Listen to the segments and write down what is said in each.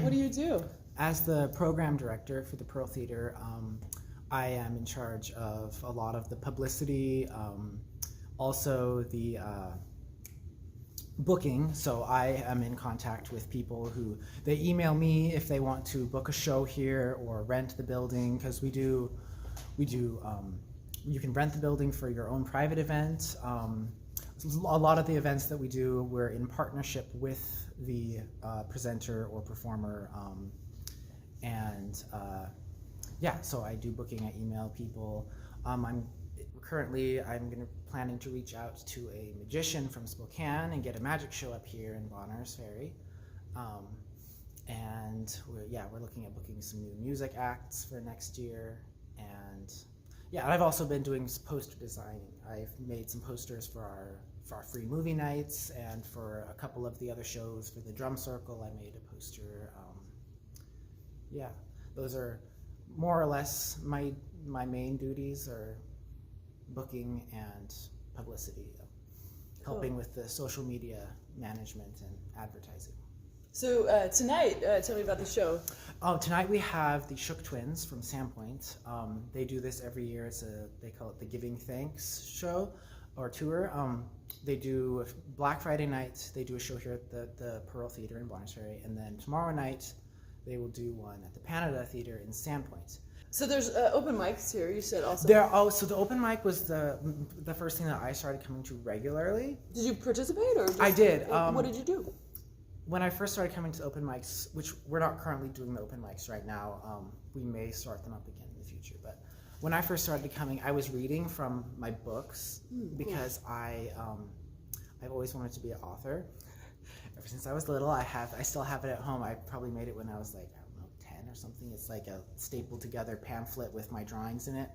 What do you do? As the program director for the Pearl Theater, I am in charge of a lot of the publicity, also the booking. So I am in contact with people who, they email me if they want to book a show here or rent the building, because we do, you can rent the building for your own private event. A lot of the events that we do, we're in partnership with the presenter or performer, yeah, so I do booking. I email people. I'm planning to reach out to a magician from Spokane and get a magic show up here in Bonners Ferry, and we're looking at booking some new music acts for next year. And yeah, I've also been doing poster designing. I've made some posters for our free movie nights, and for a couple of the other shows. For the drum circle, I made a poster. Yeah, those are more or less my main duties, are booking and publicity, helping with the social media management and advertising. So tonight, tell me about the show. Oh, tonight we have the Shook Twins from Sandpoint. They do this every year. They call it the Giving Thanks show or tour. They do Black Friday night. They do a show here at the Pearl Theater in Bonners Ferry, and then tomorrow night they will do one at the Canada Theater in Sandpoint. So there's open mics here, you said also? So the open mic was the first thing that I started coming to regularly. Did you participate, or I did. What did you do? When I first started coming to open mics, which we're not currently doing the open mics right now, we may start them up again in the future, but when I first started coming, I was reading from my books because I've always wanted to be an author. Ever since I was little, I still have it at home. I probably made it when I was like, I don't know, 10 or something. It's like a stapled together pamphlet with my drawings in it.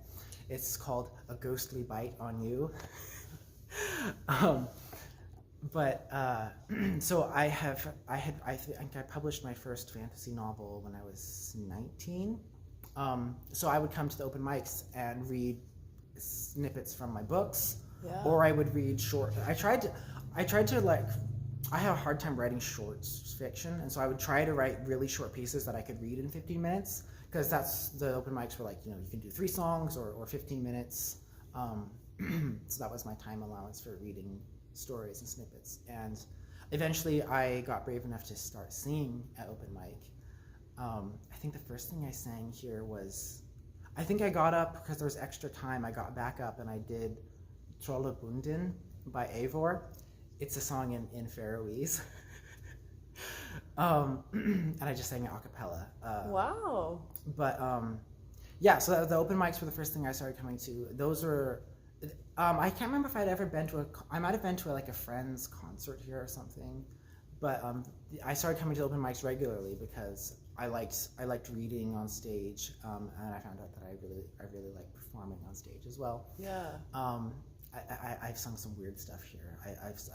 It's called A Ghostly Bite on You. So I think I published my first fantasy novel when I was 19. So I would come to the open mics and read snippets from my books, or I would read short. I tried to I have a hard time writing short fiction, and so I would try to write really short pieces that I could read in 15 minutes, because that's the open mics were like, you can do 3 songs or 15 minutes. So that was my time allowance for reading stories and snippets. And eventually I got brave enough to start singing at open mic. I think the first thing I sang here was, I think I got up because there was extra time. I got back up and I did Trollebundin by Eivor. It's a song in Faroese. And I just sang it a cappella. Wow. But yeah, so the open mics were the first thing I started coming to. Those were, I can't remember if I'd ever been to I might have been to a friend's concert here or something. But I started coming to open mics regularly because I liked reading on stage, and I found out that I really like performing on stage as well. Yeah. I've sung some weird stuff here.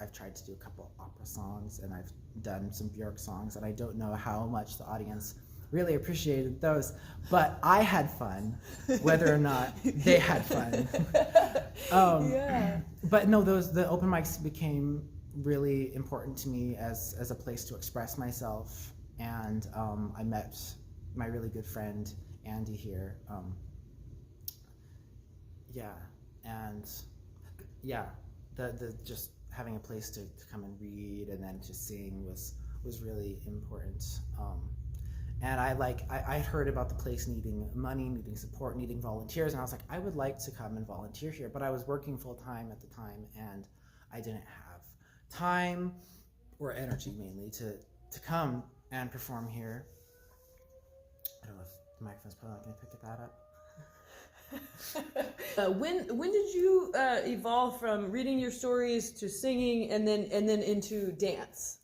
I've tried to do a couple opera songs, and I've done some Björk songs, and I don't know how much the audience really appreciated those, but I had fun, whether or not they had fun. Yeah. But no, the open mics became really important to me as a place to express myself, and I met my really good friend Andy here. The just having a place to come and read and then to sing was really important. And I heard about the place needing money, needing support, needing volunteers, and I was like, I would like to come and volunteer here, but I was working full time at the time, and I didn't have time or energy mainly to come and perform here. I don't know if the microphone's probably not going to pick that up. When did you evolve from reading your stories to singing and then into dance?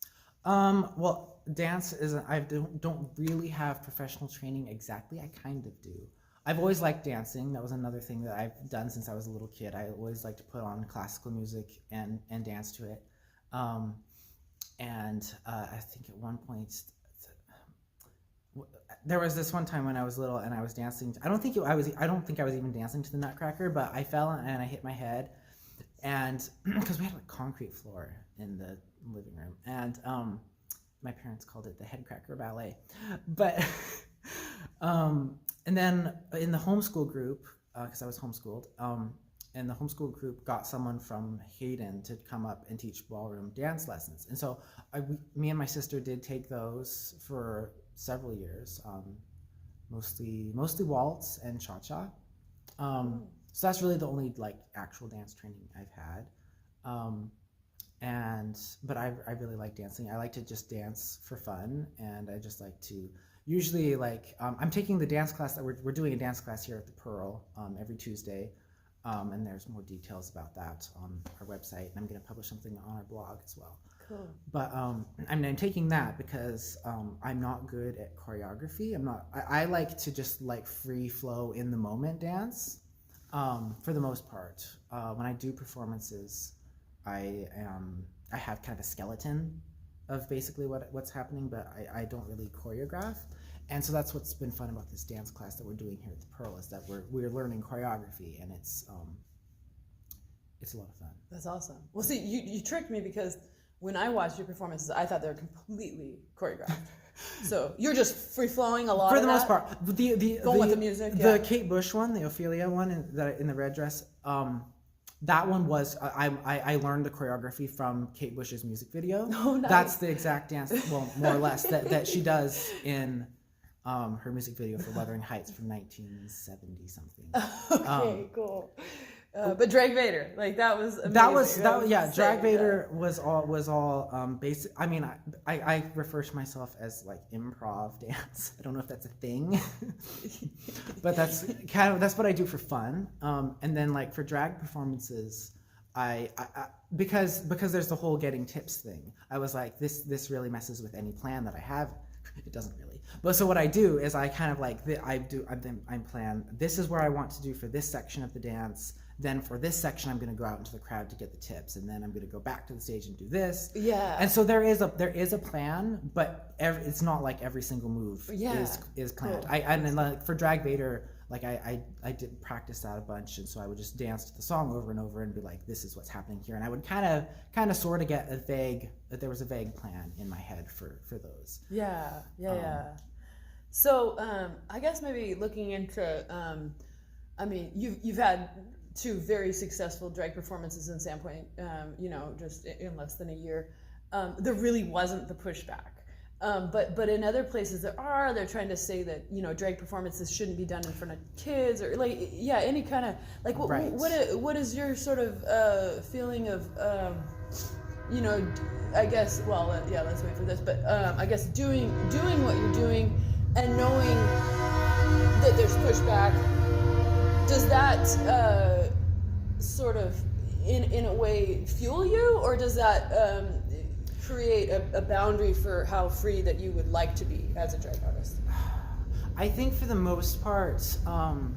Well, dance isn't. I don't really have professional training exactly. I kind of do. I've always liked dancing. That was another thing that I've done since I was a little kid. I always liked to put on classical music and dance to it. I think at one point there was this one time when I was little and I was dancing. I don't think I was even dancing to the Nutcracker, but I fell and I hit my head, and because we had a concrete floor in the living room, and my parents called it the head cracker ballet. But and then in the homeschool group, because I was homeschooled, and the homeschool group got someone from Hayden to come up and teach ballroom dance lessons. And so me and my sister did take those for several years, mostly waltz and cha-cha. So that's really the only like actual dance training I've had. But I really like dancing. I like to just dance for fun, and I just like to usually like I'm taking the dance class that we're doing a dance class here at the Pearl every Tuesday, and there's more details about that on our website, and I'm going to publish something on our blog as well. Cool. But I'm taking that because I'm not good at choreography. I like to just like free flow in the moment dance for the most part. When I do performances, I have kind of a skeleton of basically what's happening, but I don't really choreograph. And so that's what's been fun about this dance class that we're doing here at the Pearl, is that we're learning choreography, and it's a lot of fun. That's awesome. Well, see, you tricked me, because when I watched your performances, I thought they were completely choreographed. So you're just free flowing a lot for of the most part. Going with the music. The Kate Bush one, the Ophelia one, in the red dress. That one was I learned the choreography from Kate Bush's music video. Oh, nice. That's the exact dance, well, more or less, that she does in her music video for Wuthering Heights from 1970 something. Okay, cool. But Drag Vader, like that was amazing. Drag Vader was all basic. I mean, I refer to myself as like improv dance. I don't know if that's a thing, but that's what I do for fun. And then like for drag performances, I because there's the whole getting tips thing. I was like, this really messes with any plan that I have. It doesn't really. But so what I do is I kind of like I plan. This is where I want to do for this section of the dance. Then for this section, I'm going to go out into the crowd to get the tips, and then I'm going to go back to the stage and do this. Yeah. And so there is a plan, but it's not like every single move is planned. Cool. And then like for Drag Vader, like I did practice that a bunch, and so I would just dance to the song over and over and be like, this is what's happening here, and I would kind of sort of get there was a vague plan in my head for those. Yeah. So I guess maybe looking into, I mean, you've had 2 very successful drag performances in Sandpoint, just in less than a year. There really wasn't the pushback. But in other places they're trying to say that, drag performances shouldn't be done in front of kids, or like, any kind of, like, what is your sort of feeling of, I guess, let's wait for this, but I guess doing what you're doing and knowing that there's pushback, does that sort of in a way fuel you, or does that create a boundary for how free that you would like to be as a drag artist? I think for the most part, the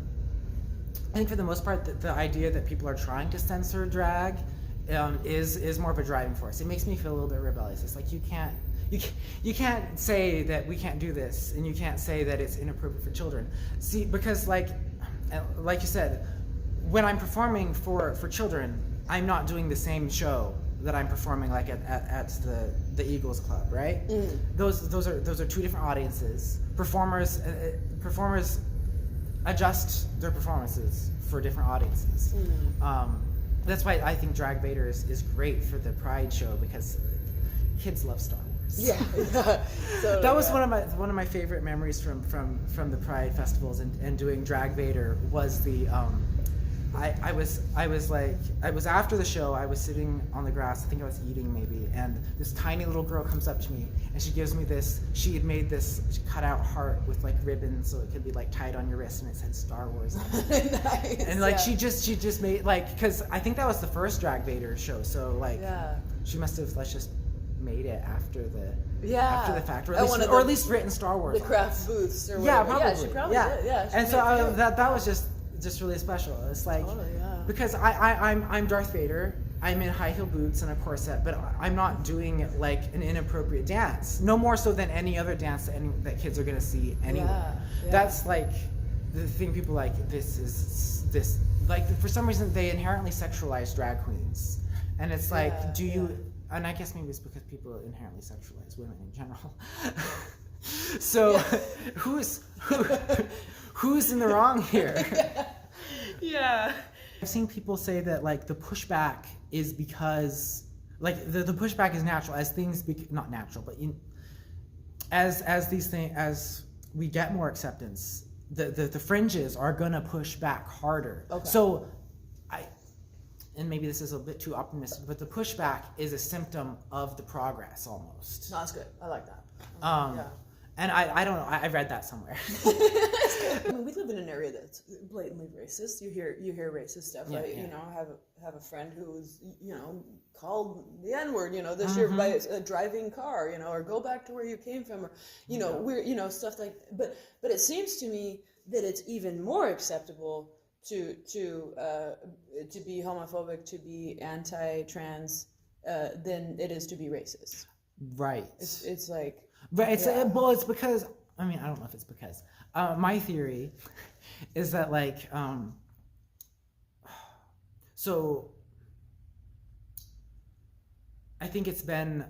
idea that people are trying to censor drag is more of a driving force. It makes me feel a little bit rebellious. It's like you can't say that we can't do this, and you can't say that it's inappropriate for children. See, because like you said, when I'm performing for children, I'm not doing the same show that I'm performing like at the Eagles Club, right? Mm. Those are 2 different audiences. Performers adjust their performances for different audiences. Mm. That's why I think Drag Vader is great for the Pride show, because kids love Star Wars. Yeah. Totally, that was one of my favorite memories from the Pride festivals, and doing Drag Vader was the I was after the show, I was sitting on the grass, I think I was eating maybe, and this tiny little girl comes up to me, and she gives me this, she had made this cutout heart with like ribbons so it could be like tied on your wrist, and it said Star Wars on it. Nice, and like she just made, like, because I think that was the first Drag Vader show, so like she must have just made it after the fact, or at least written Star Wars. The craft booths or whatever. Probably. Yeah, she probably did. Yeah. And so that was just really special. It's like, because I'm Darth Vader. I'm in high heel boots and a corset, but I'm not doing like an inappropriate dance. No more so than any other dance that kids are gonna see anyway. Yeah. That's like the thing. People like this. Like for some reason they inherently sexualize drag queens, and it's like, do you? and I guess maybe it's because people inherently sexualize women in general. So who's in the wrong here? Yeah. I've seen people say that like the pushback is because like the pushback is natural as things not natural, but as we get more acceptance, the fringes are gonna push back harder. Okay. So and maybe this is a bit too optimistic, but the pushback is a symptom of the progress almost. No, that's good. I like that. Yeah. And I don't know. I read that somewhere. I mean, we live in an area that's blatantly racist. You hear racist stuff. Yeah, right? yeah. You know, have a friend who was called the N-word. This year by a driving car. Or go back to where you came from, or we're stuff like. But it seems to me that it's even more acceptable to be homophobic, to be anti-trans, than it is to be racist. Right. It's like. Right. It's because I don't know if it's because my theory is that like so I think it's been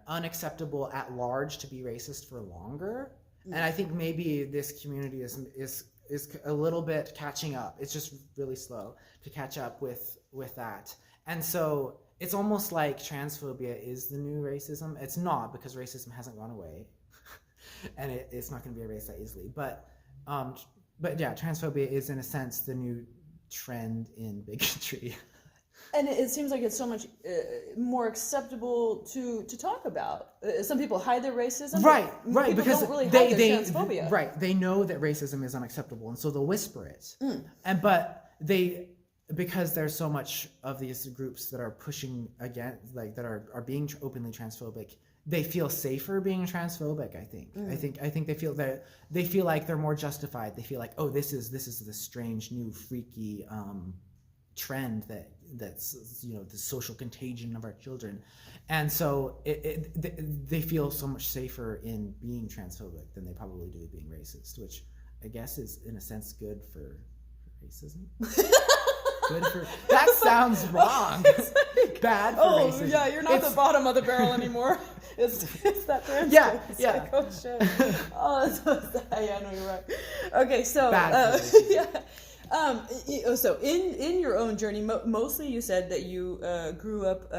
unacceptable at large to be racist for longer, and I think maybe this community is a little bit catching up. It's just really slow to catch up with that, and so. It's almost like transphobia is the new racism. It's not, because racism hasn't gone away, and it's not going to be erased that easily. But yeah, transphobia is in a sense the new trend in bigotry. And it seems like it's so much more acceptable to talk about. Some people hide their racism. Right, because don't really hide their transphobia. Right, they know that racism is unacceptable, and so they'll whisper it. Because there's so much of these groups that are pushing against, like that are being openly transphobic, they feel safer being transphobic. I think they feel like they're more justified. They feel like, oh, this is the strange new freaky trend that's the social contagion of our children, and so they feel so much safer in being transphobic than they probably do being racist, which I guess is in a sense good for racism. That sounds wrong. Bad for racism. Oh yeah, you're not the bottom of the barrel anymore. It's that trans. Yeah. Like, oh shit. Yeah, no, you're right. Okay, so so in your own journey, mostly you said that you grew up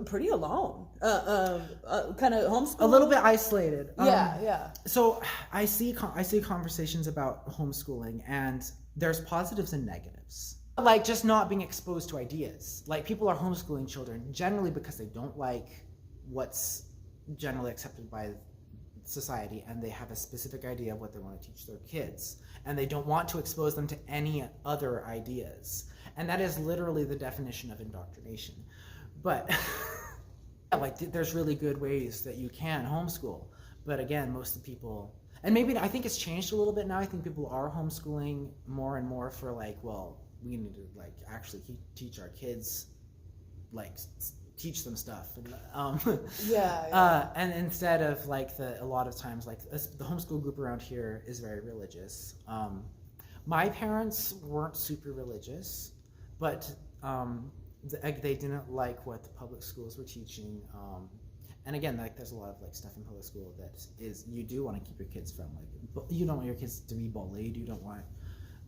pretty alone, kind of homeschooled, a little bit isolated. Yeah. So I see conversations about homeschooling, and there's positives and negatives. Like just not being exposed to ideas. Like people are homeschooling children generally because they don't like what's generally accepted by society, and they have a specific idea of what they want to teach their kids, and they don't want to expose them to any other ideas. And that is literally the definition of indoctrination. But like there's really good ways that you can homeschool. But again, most of the people, and maybe I think it's changed a little bit now. I think people are homeschooling more and more for like, well, we need to like actually teach our kids, like teach them stuff, and and instead of like a lot of times like the homeschool group around here is very religious. My parents weren't super religious, but they didn't like what the public schools were teaching. And again, like there's a lot of like stuff in public school that is you do want to keep your kids from, like you don't want your kids to be bullied, you don't want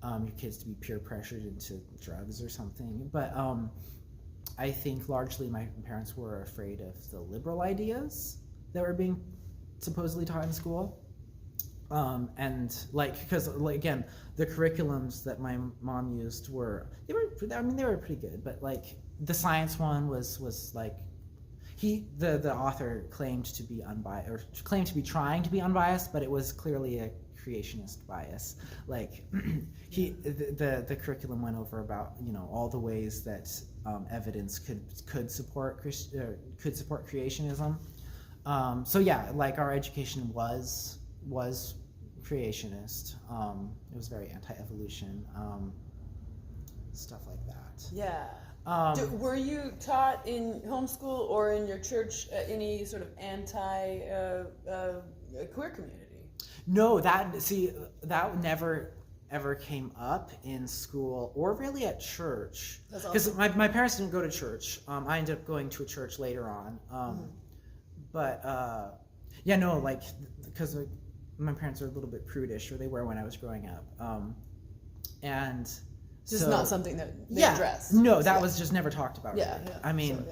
your kids to be peer pressured into drugs or something. But I think largely my parents were afraid of the liberal ideas that were being supposedly taught in school. And like, because like, again, the curriculums that my mom used they were pretty good, but like the science one was like, the author claimed to be unbiased, or claimed to be trying to be unbiased, but it was clearly a creationist bias. Like the curriculum went over about all the ways that evidence could support creationism. So yeah, like our education was creationist. It was very anti-evolution, stuff like that. Yeah. Were you taught in homeschool or in your church any sort of anti-queer community? No, that never ever came up in school or really at church. That's Because awesome. my parents didn't go to church. I ended up going to a church later on. But yeah, no, like, because my parents are a little bit prudish, or they were when I was growing up. And Just so, not something that they yeah, address. no, that was just never talked about. Yeah, really. yeah. I mean,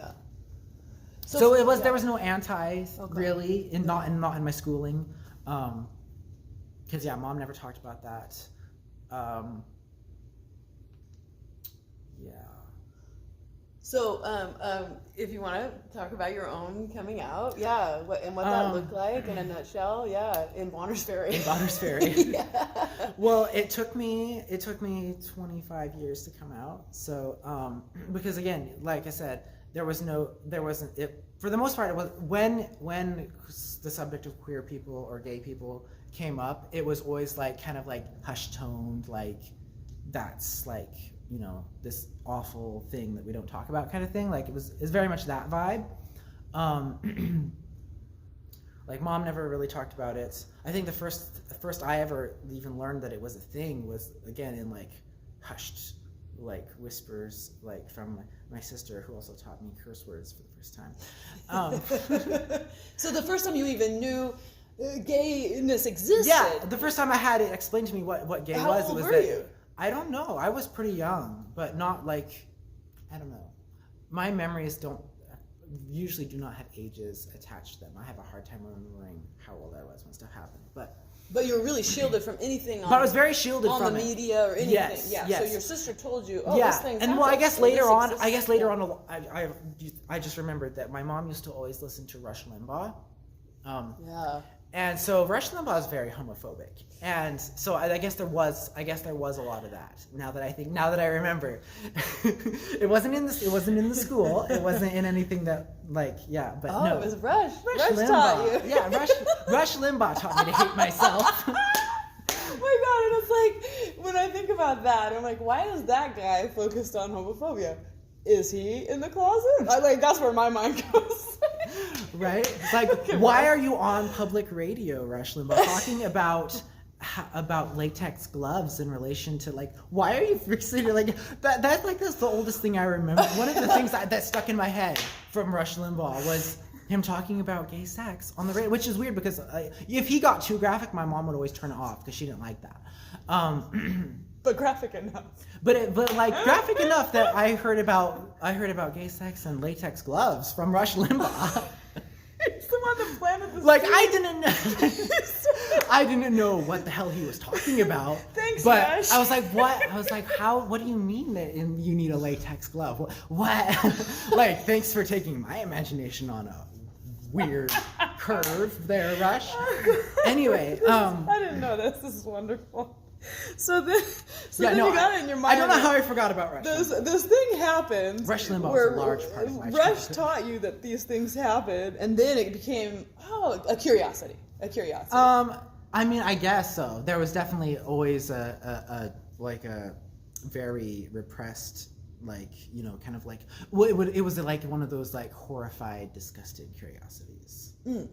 So it was yeah. there was no anti really, not in my schooling, because yeah, mom never talked about that. Yeah. So, if you want to talk about your own coming out, yeah, what that looked like in a nutshell, yeah, in Bonners Ferry. In Bonners Ferry. Yeah. Well, it took me 25 years to come out. So, because again, like I said, there wasn't it for the most part. It was when the subject of queer people or gay people came up, it was always like kind of like hush toned, like that's like, you know, this awful thing that we don't talk about kind of thing. Like it's very much that vibe. Like mom never really talked about it. I think the first I ever even learned that it was a thing was again in like hushed like whispers, like from my sister, who also taught me curse words for the first time. So the first time you even knew gayness existed. Yeah, the first time I had it explained to me what gay How was, old it was were that you? I don't know. I was pretty young, but not like, I don't know. My memories usually do not have ages attached to them. I have a hard time remembering how old I was when stuff happened, but you were really shielded from anything I was very shielded on from the it. media or anything. Yes, Yeah. yes. So your sister told you, oh, yeah, this thing's and well, I guess happened, later this on, exists. I just remembered that my mom used to always listen to Rush Limbaugh. Yeah. And so Rush Limbaugh is very homophobic, and so I guess there was a lot of that. Now that I remember, it wasn't in the school. It wasn't in anything that like yeah. But Oh, no, it was Rush. Rush Limbaugh. taught you. Yeah, Rush Limbaugh taught me to hate myself. Oh my god! And it's like when I think about that, I'm like, why is that guy focused on homophobia? Is he in the closet? That's where my mind goes. Right? It's like, why are you on public radio, Rush Limbaugh, talking about latex gloves in relation to like, why are you fixated like that? That's the oldest thing I remember. One of the things that stuck in my head from Rush Limbaugh was him talking about gay sex on the radio, which is weird because if he got too graphic, my mom would always turn it off because she didn't like that. But graphic enough. But like graphic enough that I heard about gay sex and latex gloves from Rush Limbaugh. He's the one that planted the Like seed. I didn't know what the hell he was talking about. Thanks, but Rush. I was like, what? I was like, how? What do you mean that you need a latex glove? What? Like, thanks for taking my imagination on a weird curve there, Rush. Anyway, I didn't know this. This is wonderful. So then you got it in your mind. I don't know how I forgot about Rush. This thing happened. Rush Limbaugh where was a large part of my Rush childhood. taught you that these things happen, and then it became a curiosity. A curiosity. I mean, I guess so. There was definitely always a very repressed, like, you know, kind of like, well, it was like one of those like horrified, disgusted curiosities. But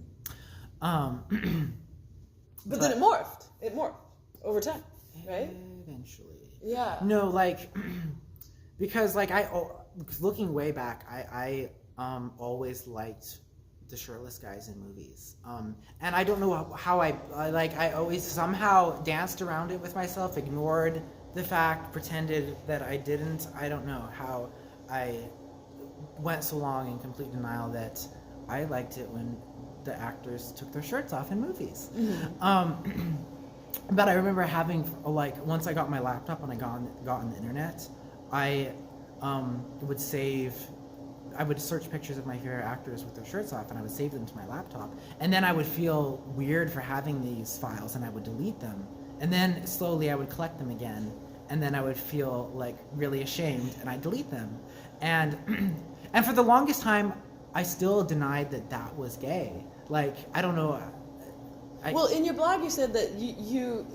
then it morphed. It morphed over time, right? Eventually. Yeah. No, like, because like looking way back, I always liked the shirtless guys in movies. And I don't know how I always somehow danced around it with myself, ignored the fact, pretended that I didn't. I don't know how I went so long in complete denial that I liked it when the actors took their shirts off in movies. Mm-hmm. But I remember having, like, once I got my laptop and I got on the internet, I would search pictures of my favorite actors with their shirts off, and I would save them to my laptop. And then I would feel weird for having these files, and I would delete them. And then slowly I would collect them again, and then I would feel like really ashamed, and I'd delete them. And for the longest time, I still denied that was gay. Like, I don't know. Well, in your blog, you said that you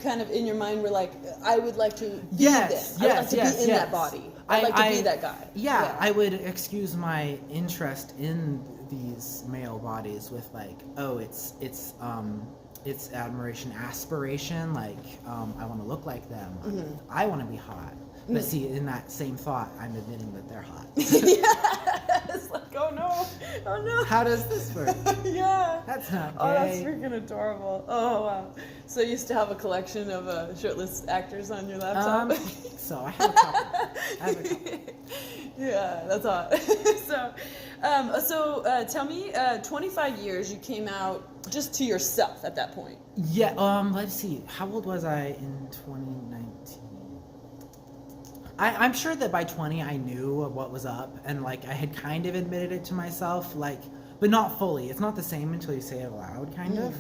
kind of in your mind were like, I would like to be yes, this. I would like to be in that body. I'd like to be that guy. Yeah, I would excuse my interest in these male bodies with like, oh, it's it's admiration, aspiration, like I want to look like them. I want to be hot. But see, in that same thought, I'm admitting that they're hot. Yeah, it's like, oh no. How does this work? Yeah. That's not gay. Oh, that's freaking adorable. Oh, wow. So you used to have a collection of shirtless actors on your laptop? So I have a couple. Yeah, that's hot. So tell me, 25 years, you came out just to yourself at that point. Yeah, let's see. How old was I in 2019? I'm sure that by 20 I knew what was up, and like I had kind of admitted it to myself, like, but not fully. It's not the same until you say it aloud, kind of.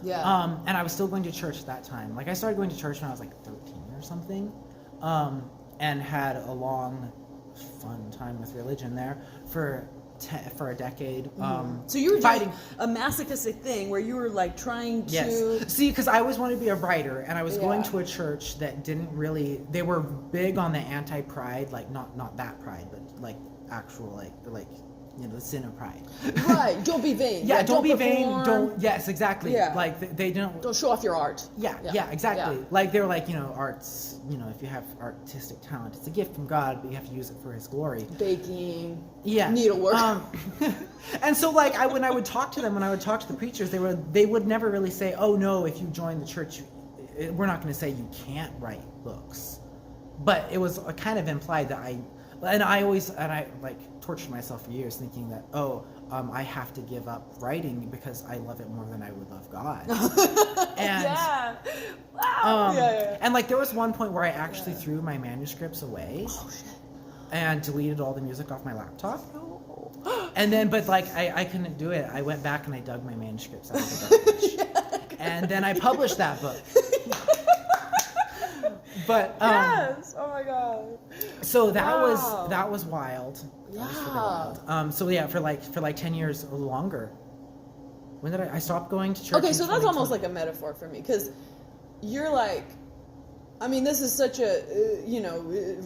Yeah. And I was still going to church at that time. Like I started going to church when I was like 13 or something, and had a long, fun time with religion there for a decade. So you were fighting doing a masochistic thing where you were like trying to... Yes. See, because I always wanted to be a writer, and I was going Yeah. to a church that didn't really... They were big on the anti-pride, like not that pride, but like actual like you know, the sin of pride. Right. Don't be vain. Yeah, don't be vain. perform. Don't. Yes, exactly. Yeah. Like they don't. Don't show off your art. Yeah, exactly. Yeah. Like they were like, you know, arts. You know, if you have artistic talent, it's a gift from God, but you have to use it for His glory. Baking. Yeah. Needlework. And so like when I would talk to them, when I would talk to the preachers, they would never really say, oh no, if you join the church, we're not going to say you can't write books. But it was kind of implied that I like tortured myself for years thinking that, I have to give up writing because I love it more than I would love God. And Yeah. Wow. Yeah. and like there was one point where I actually threw my manuscripts away. Oh shit. And deleted all the music off my laptop. No. And then, but like, I couldn't do it. I went back and I dug my manuscripts out of the garbage. And then I published that book. But, Yes. Oh my god. so that Wow. was wild. That was really Yeah. wild. So yeah, for like 10 years or longer. When did I stopped going to church? Okay, in so that's 2020. almost like a metaphor for me, because you're like, I mean, this is such a,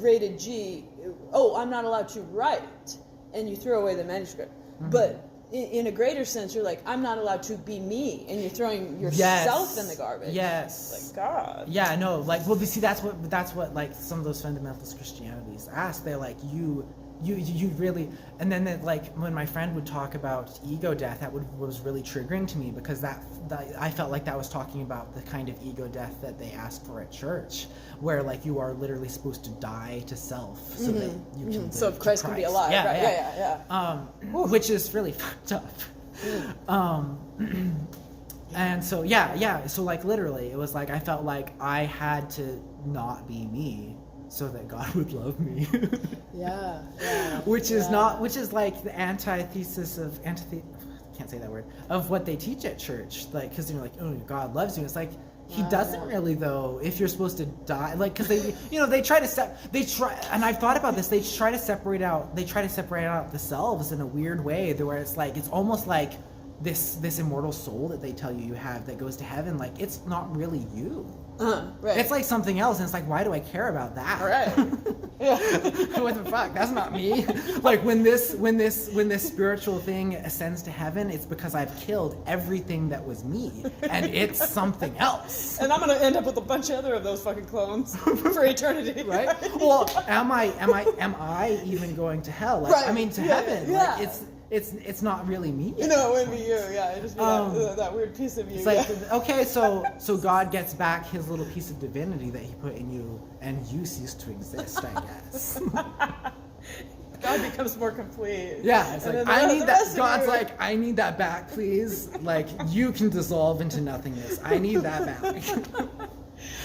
rated G. Oh, I'm not allowed to write, and you throw away the manuscript. But in a greater sense, you're like, I'm not allowed to be me, and you're throwing yourself in the garbage. Yes. Like, God. Yeah, no, like, well, see, that's what like some of those fundamentalist Christianities ask. They're like, you really, and then like when my friend would talk about ego death, that was really triggering to me, because that I felt like that was talking about the kind of ego death that they ask for at church, where like you are literally supposed to die to self so that you can live So to Christ can be alive. Yeah, right? Yeah. Which is really fucked up. And so so like literally it was like I felt like I had to not be me so that God would love me. Yeah. Which is like the antithesis of can't say that word, of what they teach at church, like, because you're like, oh, God loves you. It's like He doesn't really, though, if you're supposed to die, like, because they try and I've thought about this, they try to separate out the selves in a weird way, where it's like, it's almost like this immortal soul that they tell you have that goes to heaven, like, it's not really you. Right. It's like something else, and it's like, why do I care about that? Right. Yeah. What the fuck? That's not me. Like when this spiritual thing ascends to heaven, it's because I've killed everything that was me, and it's something else. And I'm gonna end up with a bunch of other of those fucking clones for eternity. Right? Well, am I even going to hell? Like, Right. I mean, to heaven. Yeah. Like, it's not really me. You know, it would be you. Yeah, it'd just be that weird piece of you. It's like, okay, so God gets back his little piece of divinity that He put in you, and you cease to exist, I guess. God becomes more complete. Yeah, it's And like, then I the need rest that. of God's you- like, I need that back, please. Like, you can dissolve into nothingness. I need that back.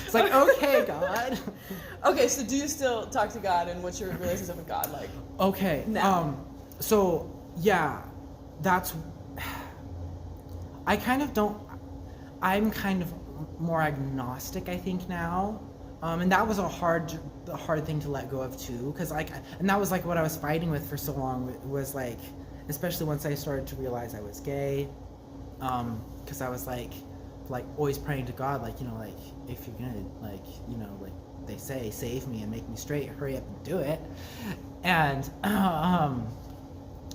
It's like, okay, God. Okay, so do you still talk to God, and what's your relationship with God like? Okay. Now. So yeah, that's. I kind of don't. I'm kind of more agnostic, I think, now, and that was a hard thing to let go of too, because and that was like what I was fighting with for so long. Was like, especially once I started to realize I was gay, because I was like always praying to God, like, like, if you're gonna, like, like they say, save me and make me straight, hurry up and do it, and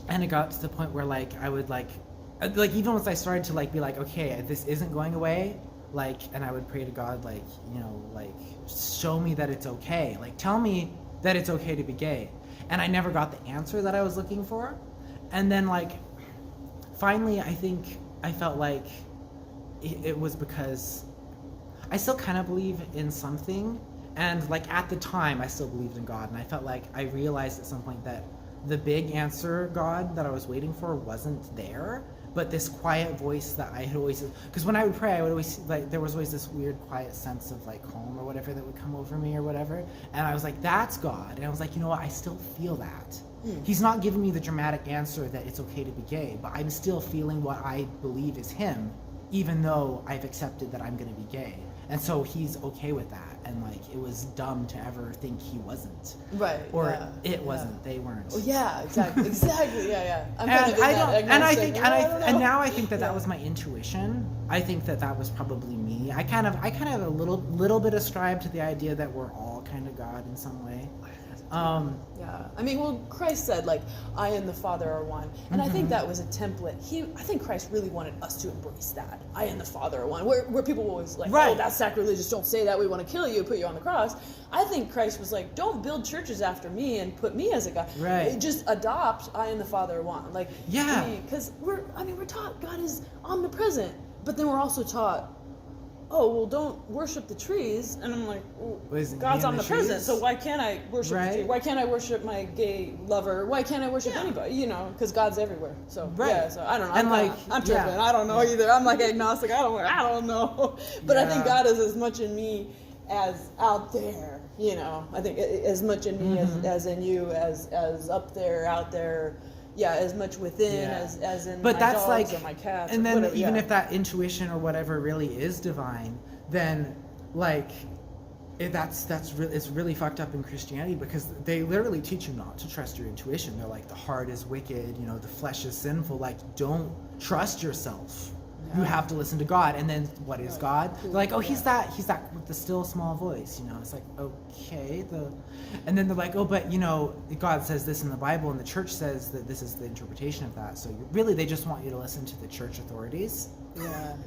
it got to the point where like I would like like even once I started to like be like, okay, this isn't going away, like, and I would pray to God, like, you know, like, show me that it's okay, like, tell me that it's okay to be gay. And I never got the answer that I was looking for. And then like finally I think I felt like it was because I still kind of believe in something, and like at the time I still believed in God, and I felt like I realized at some point that the big answer God that I was waiting for wasn't there, but this quiet voice that I had always, because when I would pray I would always, like, there was always this weird quiet sense of like home or whatever that would come over me or whatever, and I was like, that's God. And I was like, you know what, I still feel that. He's not giving me the dramatic answer that it's okay to be gay, but I'm still feeling what I believe is him, even though I've accepted that I'm going to be gay. And so he's okay with that. And like, it was dumb to ever think he wasn't. Right. Or it wasn't, they weren't. Oh, yeah, exactly. Exactly. Yeah. I'm and kind of I don't, and I think, and now I think that Yeah. that was my intuition. I think that that was probably me. I kind of a little bit ascribe to the idea that we're all kind of God in some way. Yeah, I mean, well, Christ said, like, I and the Father are one, and I think that was a template. I think Christ really wanted us to embrace that. I and the Father are one, where people were always like, Right. oh, that's sacrilegious, don't say that, we want to kill you, put you on the cross. I think Christ was like, don't build churches after me and put me as a God. Right. Just adopt I and the Father are one. Like, Yeah. because we're taught God is omnipresent, but then we're also taught, oh, well, don't worship the trees. And I'm like, well, Isn't he God's in the omnipresent, trees? so why can't I worship the Right. tree? Why can't I worship my gay lover? Why can't I worship anybody? You know, because God's everywhere. So, Right. yeah, so I don't know. And I'm tripping. yeah. I don't know either. I'm like agnostic. I don't know. But I think Yeah. God is as much in me as out there, you know. I think as much in me as in you, as up there, out there. Yeah, as much within Yeah. as in But my that's dogs like, or my cats. and or then whatever, even yeah. if that intuition or whatever really is divine, then like it's really fucked up in Christianity, because they literally teach you not to trust your intuition. They're like, the heart is wicked, you know, the flesh is sinful, like, don't trust yourself. You have to listen to God. And then what is God? They're like, oh, he's that with the still small voice, you know. It's like, okay, and then they're like, oh, but you know, God says this in the Bible, and the church says that this is the interpretation of that. So really, they just want you to listen to the church authorities.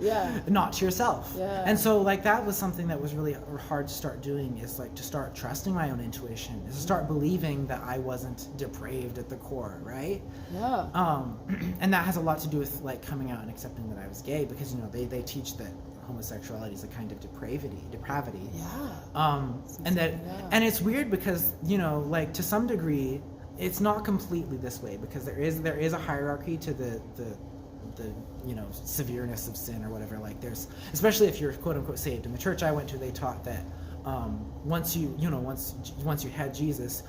Yeah. Not to yourself. Yeah. And so like that was something that was really hard to start doing, is like to start trusting my own intuition, is to start believing that I wasn't depraved at the core, right? Yeah. And that has a lot to do with like coming out and accepting that I was gay, because you know they teach that homosexuality is a kind of depravity. Yeah. And that and it's weird because, you know, like to some degree it's not completely this way, because there is a hierarchy to the you know, severeness of sin or whatever. Like there's, especially if you're quote unquote saved. In the church I went to, they taught that once you had Jesus,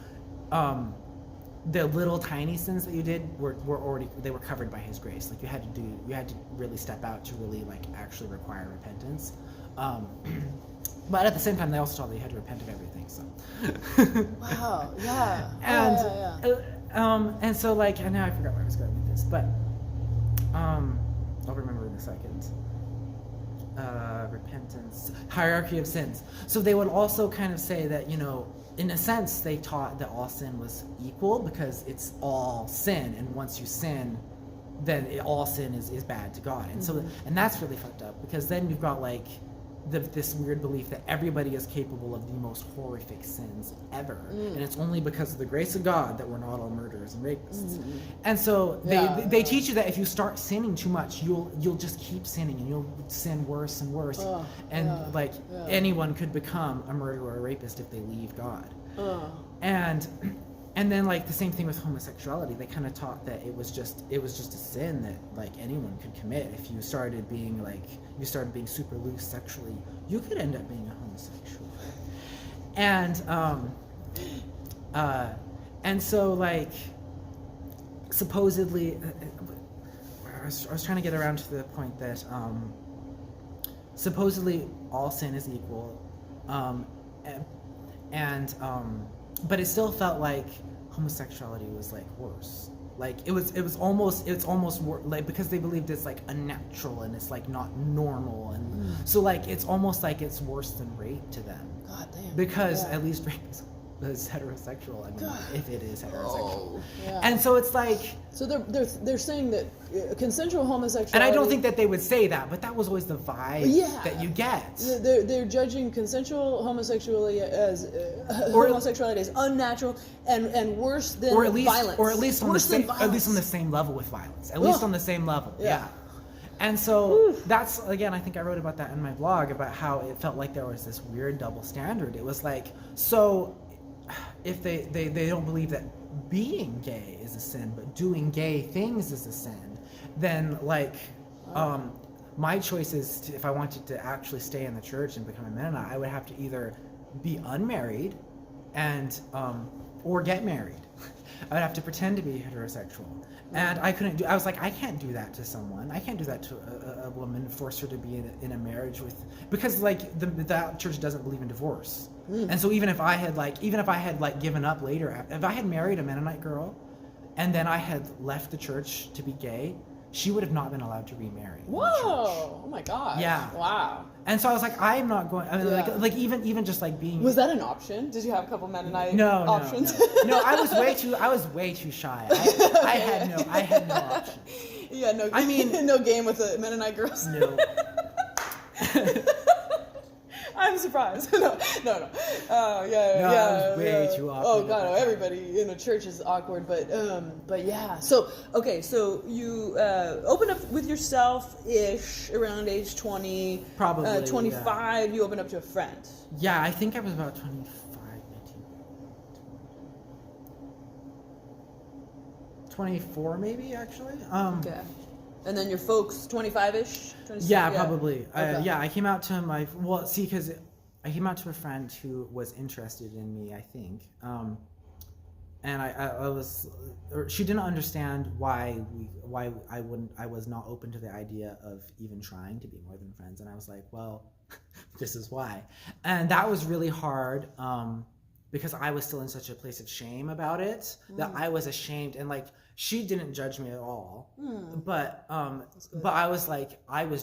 the little tiny sins that you did were already, they were covered by his grace. Like you had to really step out to really like actually require repentance. But at the same time, they also taught that you had to repent of everything. So. Wow. Yeah. And and so like, and now I forgot where I was going with this, but I'll remember in a second. Repentance, hierarchy of sins. So they would also kind of say that, you know, in a sense, they taught that all sin was equal, because it's all sin, and once you sin, then all sin is bad to God. And so, and that's really fucked up, because then you've got like this weird belief that everybody is capable of the most horrific sins ever, and it's only because of the grace of God that we're not all murderers and rapists. And so they teach you that if you start sinning too much, you'll just keep sinning, and you'll sin worse and worse, anyone could become a murderer or a rapist if they leave God. And then like the same thing with homosexuality. They kind of taught that it was just a sin that like anyone could commit. If you started being super loose sexually, you could end up being a homosexual. And so like supposedly, I was trying to get around to the point that supposedly all sin is equal, but it still felt like homosexuality was like worse. Like it's almost like, because they believed it's like unnatural and it's like not normal, and so like it's almost like it's worse than rape to them. God damn. Because at least rape is is heterosexual. I mean, if it is heterosexual. Oh, yeah. And so it's like... So they're saying that consensual homosexuality... And I don't think that they would say that, but that was always the vibe that you get. They're judging consensual homosexuality as unnatural and worse than violence. Or at least on the same level with violence. At least on the same level. Yeah. And so that's, again, I think I wrote about that in my blog, about how it felt like there was this weird double standard. It was like, so if they don't believe that being gay is a sin, but doing gay things is a sin, then like my choice is if I wanted to actually stay in the church and become a Mennonite, I would have to either be unmarried and or get married. I would have to pretend to be heterosexual. And I was like, I can't do that to someone. I can't do that to a woman, force her to be in a marriage with, because like that church doesn't believe in divorce. And so even if I had given up later, if I had married a Mennonite girl and then I had left the church to be gay, she would have not been allowed to remarry. Whoa! Oh my God! Yeah. Wow. And so I was like, I'm not going. I mean, like even just like being. Was that an option? Did you have a couple Mennonite options? No, I was way too shy. I had no option. Yeah, no. I mean, no game with the Mennonite girls. No. I'm surprised. No. Oh, yeah. No, I was way too awkward. Oh God, everybody in a church is awkward, but yeah. So okay, so you open up with yourself-ish around age 20, probably 25. You open up to a friend. Yeah, I think I was about 25, 24 maybe actually. Okay. And then your folks, 25-ish? Yeah, probably. Okay. I came out to because I came out to a friend who was interested in me, I think. And she didn't understand why I was not open to the idea of even trying to be more than friends. And I was like, well, this is why. And that was really hard, because I was still in such a place of shame about it, that I was ashamed, and like, she didn't judge me at all, but I was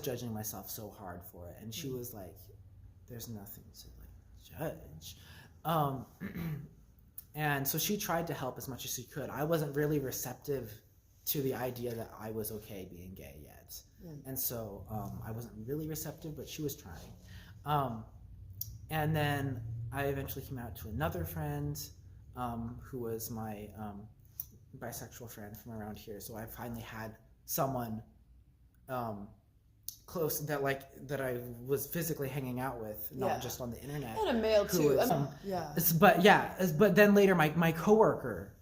judging myself so hard for it, and she was like, "There's nothing to like judge," and so she tried to help as much as she could. I wasn't really receptive to the idea that I was okay being gay yet, and so I wasn't really receptive, but she was trying, and then I eventually came out to another friend, who was my bisexual friend from around here. So I finally had someone close that I was physically hanging out with, not just on the internet. And a male too. But then later my coworker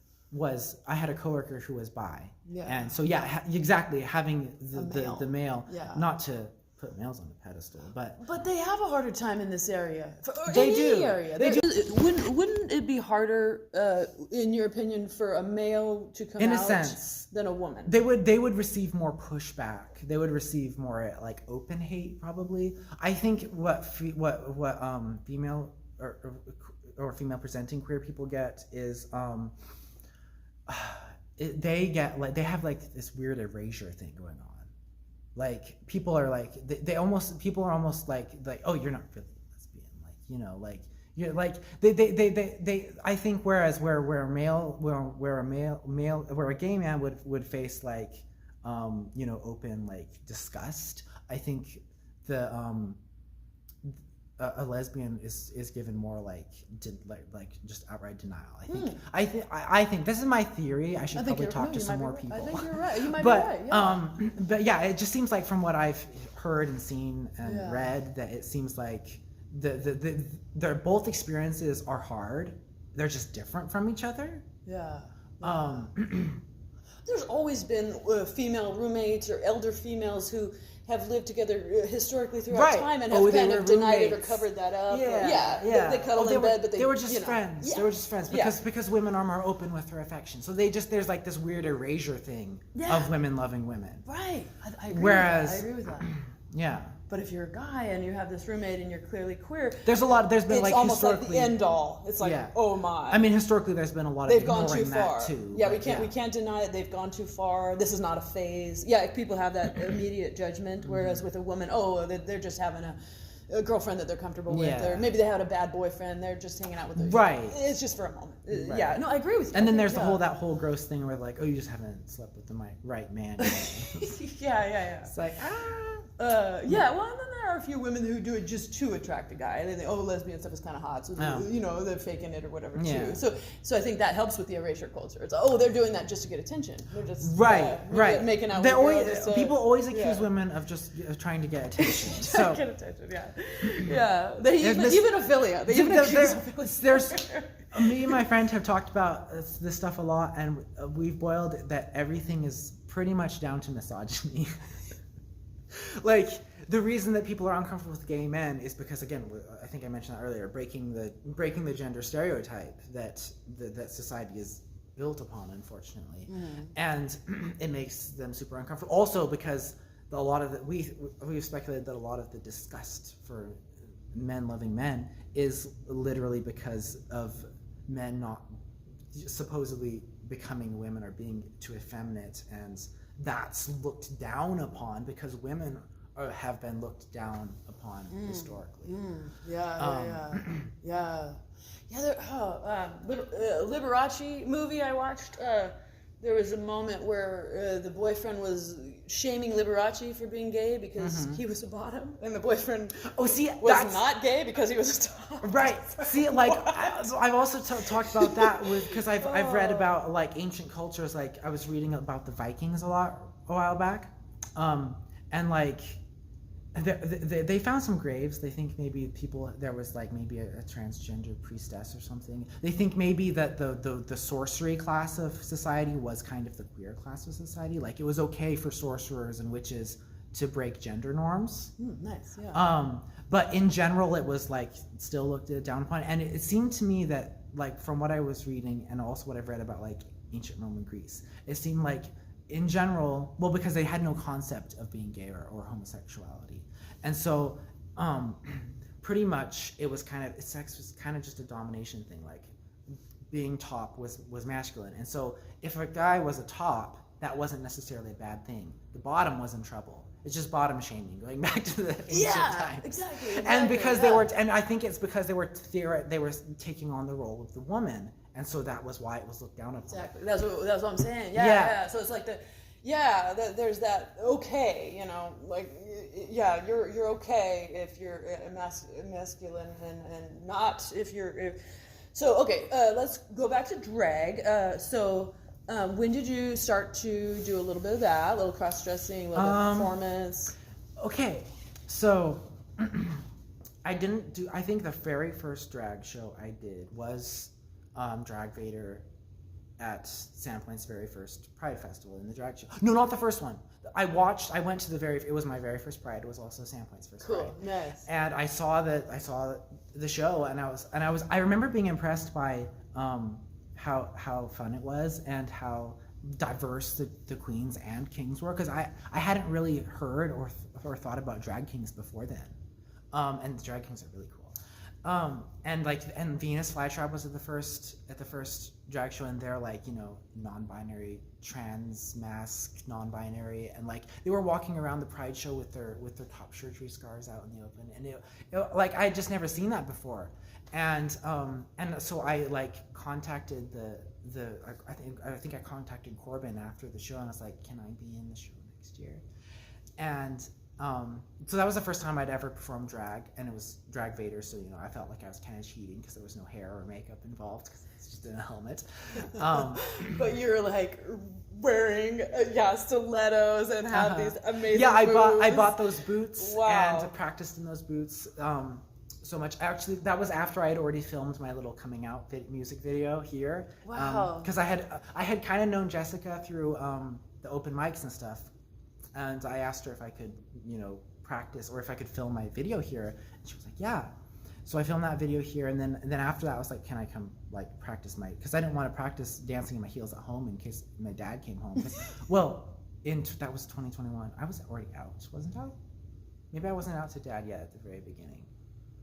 I had a coworker who was bi. Yeah. And so exactly, having the male, not to put males on the pedestal, but they have a harder time in this area. They do. Area. They do. Wouldn't it be harder, in your opinion, for a male to come in out a sense than a woman? They would receive more pushback. They would receive more like open hate, probably. I think what female or female presenting queer people get is they have like this weird erasure thing going on. Like people are like people are almost like, oh, you're not really lesbian, like, you know, like you're like they I think whereas where a gay man would face like open like disgust, I think a lesbian is given more like just outright denial. I think this is my theory. I should probably talk to some more people. I think you're right. You might be right. Yeah. But yeah, it just seems like from what I've heard and seen and read that it seems like their both experiences are hard. They're just different from each other. Yeah. There's always been female roommates or elder females who have lived together historically throughout time and have kind of denied it or covered that up. They cuddled in bed, but they were just friends. Yeah. They were just friends because women are more open with their affection. So there's like this weird erasure thing of women loving women. Right. I agree with that. Yeah. But if you're a guy and you have this roommate and you're clearly queer, there's been like almost historically like the end all. It's like, oh my. I mean, historically, there's been a lot of they've gone too far. That too. Yeah, we can't deny it. They've gone too far. This is not a phase. Yeah, people have that immediate judgment. Whereas with a woman, they're just having a girlfriend that they're comfortable with, Yeah. or maybe they had a bad boyfriend, they're just hanging out with their Right. It's just for a moment. Right. Yeah, no, I agree with you. And then there's yeah. that whole gross thing where like, oh, you just haven't slept with the right man. yeah. It's like, Yeah, well, and then there are a few women who do it just to attract a guy, and they think, oh, lesbian stuff is kind of hot, so they're faking it or whatever too. So I think that helps with the erasure culture. It's they're doing that just to get attention. They're just right. making out. People always accuse women of just trying to get attention. So get attention, yeah. They even Ophelia. They even accuse Ophelia. There's me and my friend have talked about this stuff a lot, and we've boiled that everything is pretty much down to misogyny. Like, the reason that people are uncomfortable with gay men is because, again, I think I mentioned that earlier, breaking the gender stereotype that society is built upon, unfortunately, and it makes them super uncomfortable. Also, because a lot of we've speculated that a lot of the disgust for men loving men is literally because of men not supposedly becoming women or being too effeminate, and that's looked down upon because women have been looked down upon historically. Yeah. Liberace movie I watched. There was a moment where the boyfriend was shaming Liberace for being gay because he was a bottom, and the boyfriend was not gay because he was a top. Right. See, like I've also talked about that because I've read about like ancient cultures. Like I was reading about the Vikings a while back, and like they found some graves. They think maybe there was like maybe a transgender priestess or something. They think maybe that the sorcery class of society was kind of the queer class of society. Like it was okay for sorcerers and witches to break gender norms. Nice, yeah. But in general, it was like still looked down upon. And it seemed to me that like from what I was reading and also what I've read about like ancient Roman Greece, it seemed like in general, well, because they had no concept of being gay or homosexuality. And so pretty much sex was kind of just a domination thing. Like being top was masculine. And so if a guy was a top, that wasn't necessarily a bad thing. The bottom was in trouble. It's just bottom shaming, going back to the ancient times. Exactly. And because and I think it's because they were taking on the role of the woman, and so that was why it was looked down upon. Exactly. That's what I'm saying. Yeah. So it's like there's that like you're okay if you're masculine and not if you're. So okay, let's go back to drag. When did you start to do a little bit of that, a little cross-dressing, a little bit of performance? Okay, so I think the very first drag show I did was Drag Vader at Sandpoint's very first Pride Festival in the drag show. No, not the first one. It was my very first Pride. It was also Sandpoint's first Pride. Cool, nice. And I saw the show, and I remember being impressed by how fun it was and how diverse the queens and kings were, because I hadn't really heard or thought about drag kings before then, and the drag kings are really cool, and Venus Flytrap was at the first drag show, and they're like non-binary, trans, mask, non-binary, and like they were walking around the Pride show with their top surgery scars out in the open, and it like I had just never seen that before. And so I like contacted I think I contacted Corbin after the show, and I was like, can I be in the show next year? And so that was the first time I'd ever performed drag, and it was Drag Vader, so I felt like I was kind of cheating because there was no hair or makeup involved because it's just in a helmet. But you're like wearing stilettos and have these amazing boots. I bought those boots. Wow. And practiced in those boots so much. Actually, that was after I had already filmed my little coming out music video here. Wow. Because I had kind of known Jessica through the open mics and stuff, and I asked her if I could practice or if I could film my video here, and she was like, yeah. So I filmed that video here, and then after that I was like, can I come like practice because I didn't want to practice dancing in my heels at home in case my dad came home. That was 2021. I was already out, wasn't I? Maybe I wasn't out to Dad yet at the very beginning.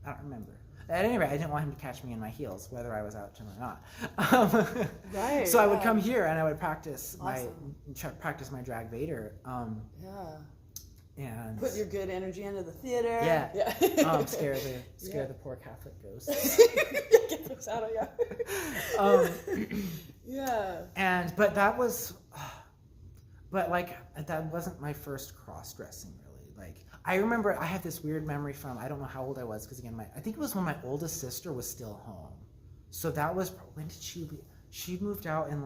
I don't remember. At any rate, I didn't want him to catch me in my heels, whether I was out to him or not. Right. So I would come here and I would practice my drag Vader. and put your good energy into the theater. Yeah. Yeah. Scare the poor Catholic ghosts. Get those out of Yeah. But that was, but like that wasn't my first cross dressing really. Like I remember I have this weird memory from, I don't know how old I was because again I think it was when my oldest sister was still home. So that was, when did she moved out in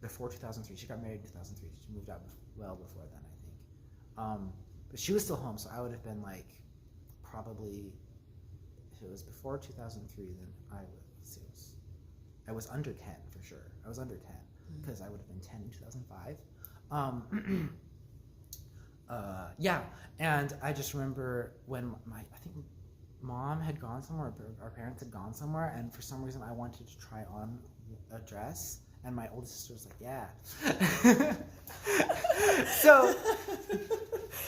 before 2003. She got married in 2003. She moved out well before then, I think. But she was still home, so I would have been like, probably, if it was before 2003, then I was under 10 for sure. I was under 10 because I would have been 10 in 2005. And I just remember when I think mom had gone somewhere, our parents had gone somewhere, and for some reason I wanted to try on a dress. And my oldest sister was like, yeah. So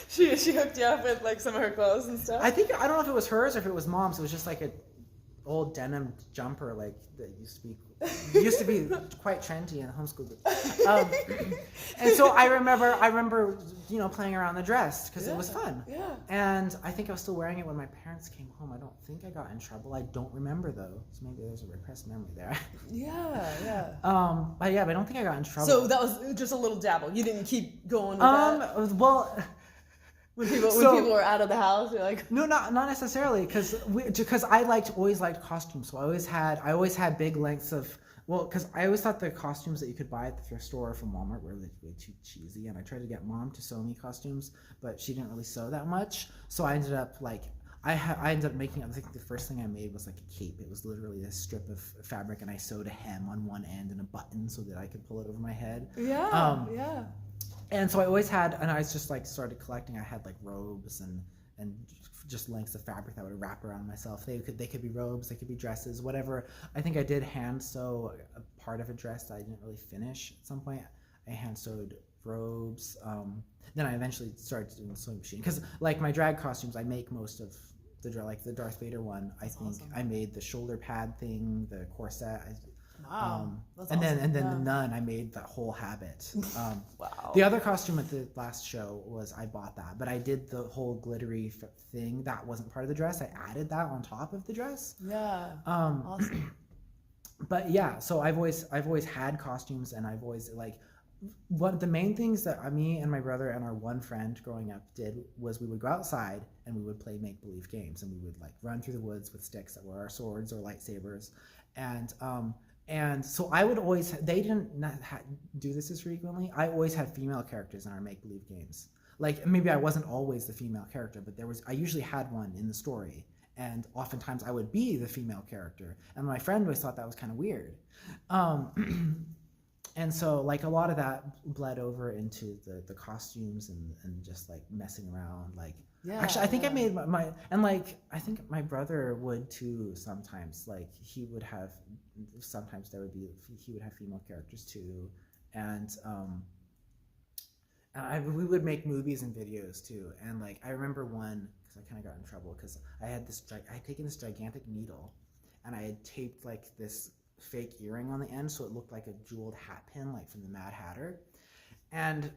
she hooked you up with like some of her clothes and stuff? I don't know if it was hers or if it was mom's. It was just like an old denim jumper like that used to be quite trendy in homeschooled. And so I remember, playing around the dress because it was fun. Yeah. And I think I was still wearing it when my parents came home. I don't think I got in trouble. I don't remember though. So maybe there's a repressed memory there. Yeah. But I don't think I got in trouble. So that was just a little dabble. You didn't keep going with that? Well, when people were out of the house, you're like, no, not necessarily, because I always liked costumes. So I always had big lengths of, because I always thought the costumes that you could buy at the thrift store from Walmart were way too cheesy, and I tried to get mom to sew me costumes, but she didn't really sew that much. So I ended up I ended up making, I think the first thing I made was like a cape. It was literally a strip of fabric, and I sewed a hem on one end and a button so that I could pull it over my head. Yeah. And so I always had, and I just like started collecting. I had like robes and just lengths of fabric that would wrap around myself. They could be robes, they could be dresses, whatever. I think I did hand sew a part of a dress that I didn't really finish at some point. I hand sewed robes. Then I eventually started doing the sewing machine because like my drag costumes, I make most of the Darth Vader one. That's awesome. I made the shoulder pad thing, the corset. Wow. That's and awesome. then the nun, I made that whole habit. Wow. The other costume at the last show was I bought that, but I did the whole glittery thing that wasn't part of the dress. I added that on top of the dress. Yeah. Awesome. But yeah, so I've always had costumes, and I've always one of the main things that me and my brother and our one friend growing up did was we would go outside and we would play make-believe games, and we would run through the woods with sticks that were our swords or lightsabers, and so I would always, they didn't do this as frequently. I always had female characters in our make-believe games. Maybe I wasn't always the female character, but I usually had one in the story. And oftentimes I would be the female character. And my friend always thought that was kind of weird. And so a lot of that bled over into the costumes and just messing around. Actually, I think I made I think my brother would too sometimes. He would have, sometimes he would have female characters too. And we would make movies and videos too. And I remember one, because I kind of got in trouble, because I had taken this gigantic needle and I had taped this fake earring on the end so it looked like a jeweled hat pin from the Mad Hatter. And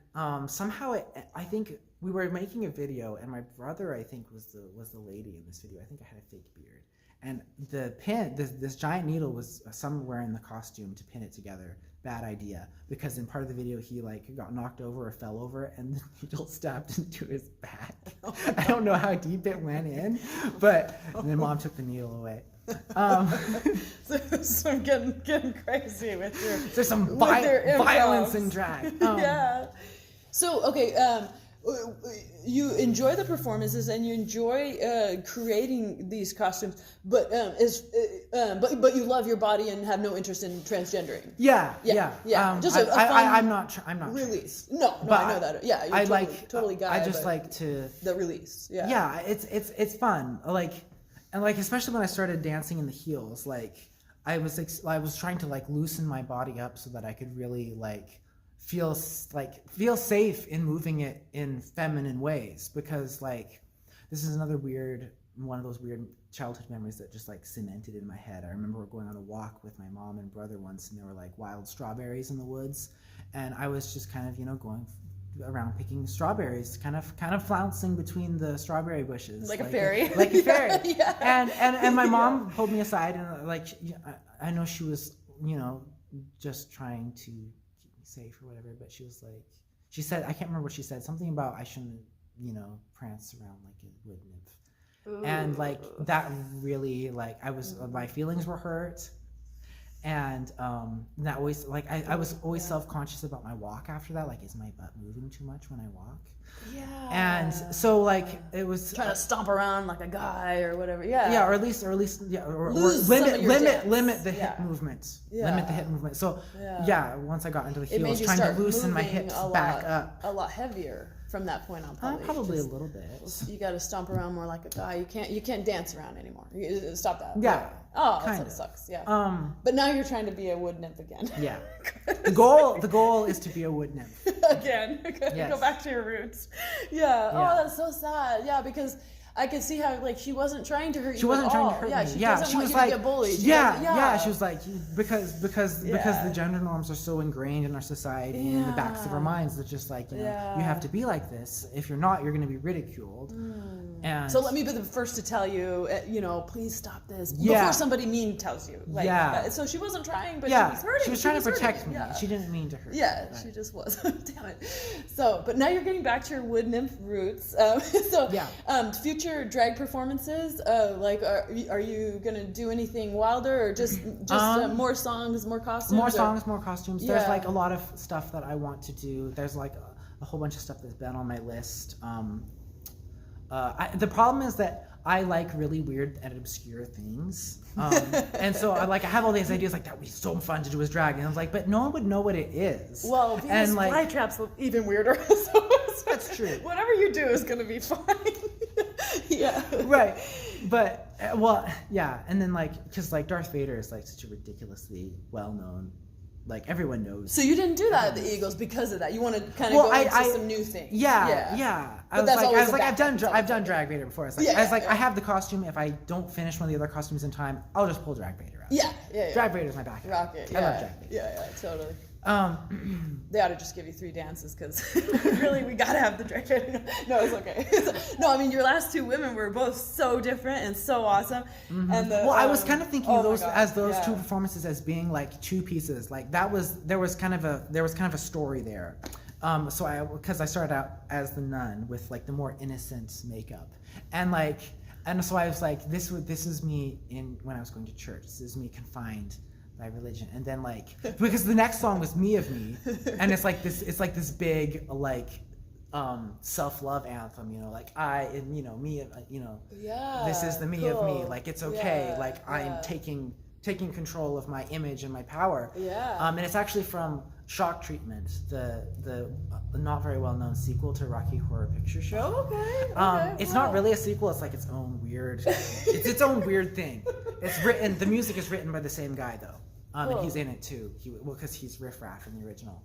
somehow I think we were making a video, and my brother, I think, was the lady in this video. I think I had a fake beard, and the pin, this giant needle was somewhere in the costume to pin it together. Bad idea, because in part of the video he got knocked over or fell over, and the needle stabbed into his back. I don't know how deep it went in, but then mom took the needle away. So I'm getting crazy with your. There's some violence in drag. Yeah. So okay, you enjoy the performances and you enjoy creating these costumes, but but you love your body and have no interest in transgendering. Yeah. Just a fun I'm not release. Trans. No, I know that. Yeah, you're totally guy. I just like to the release. Yeah. Yeah, it's fun. And especially when I started dancing in the heels, I was trying to loosen my body up so that I could really feel safe in moving it in feminine ways, because this is another one of those weird childhood memories that just cemented in my head. I remember going on a walk with my mom and brother once, and there were wild strawberries in the woods, and I was just kind of going around picking strawberries, kind of flouncing between the strawberry bushes, like a fairy, like a fairy. Yeah. And my mom pulled me aside and like I know she was just trying to keep me safe or whatever, but she was like, she said, I can't remember what she said, something about I shouldn't prance around like a wood nymph. Ooh. And like that really like my feelings were hurt. And that always like I was always self-conscious about my walk after that, like is my butt moving too much when I walk? Yeah. And so like it was trying to stomp around like a guy or whatever. or at least or limit the hip movement. Limit the hip movement. So once I got into the heels, trying to loosen my hips back up a lot heavier from that point on. Probably a little bit. You got to stomp around more like a guy. You can't dance around anymore. Stop that. Yeah. Oh, that sucks. Yeah. But now you're trying to be a wood nymph again. Yeah. The goal is to be a wood nymph. Again. Yes. Go back to your roots. Yeah. Oh, that's so sad. Yeah, because I could see how like she wasn't trying to hurt you. She wasn't trying to hurt me. She doesn't want you to get bullied. She was like because the gender norms are so ingrained in our society and in the backs of our minds that just like you have to be like this. If you're not, you're going to be ridiculed. And so let me be the first to tell you, please stop this before somebody mean tells you. Like, so she wasn't trying, but she was hurting. She was trying to protect me. She didn't mean to hurt me. Yeah, she just was. Damn it. So, but now you're getting back to your wood nymph roots. Future drag performances, are you gonna do anything wilder or just more songs, more costumes? More songs, more costumes. There's like a lot of stuff that I want to do. There's like a whole bunch of stuff that's been on my list. The problem is that I like really weird and obscure things, and so I have all these ideas like that would be so fun to do as drag, and I was like, but no one would know what it is. Well, Venus flytraps look even weirder. So that's true. Whatever you do is gonna be fine. Yeah. Right. But and then because Darth Vader is like such a ridiculously well-known. Like everyone knows. So you didn't do that at the Eagles because of that. You want to kind of go into some new things. Yeah. I was like, I've done Drag Vader before. I have the costume. If I don't finish one of the other costumes in time, I'll just pull Drag Vader out. Yeah. Drag Vader's my backup. Rock it. I love Drag Vader. Yeah, totally. They ought to just give you 3 dances because really we gotta have the Drag Vader. No, it's okay. No, I mean your last 2 women were both so different and so awesome. Mm-hmm. And I was kind of thinking those 2 performances as being like 2 pieces. Like there was kind of a story there. Because I started out as the nun with like the more innocent makeup, and so I was like, this is me when I was going to church. This is me confined by religion, and then because the next song was Me of Me, and it's like this big self-love anthem, me, this is the me of me, like it's okay, I'm taking control of my image and my power. And it's actually from Shock Treatment, the not very well known sequel to Rocky Horror Picture Show. It's not really a sequel. It's like its own weird. It's its own weird thing. It's written. The music is written by the same guy though, and he's in it too. Because he's Riff Raff in the original.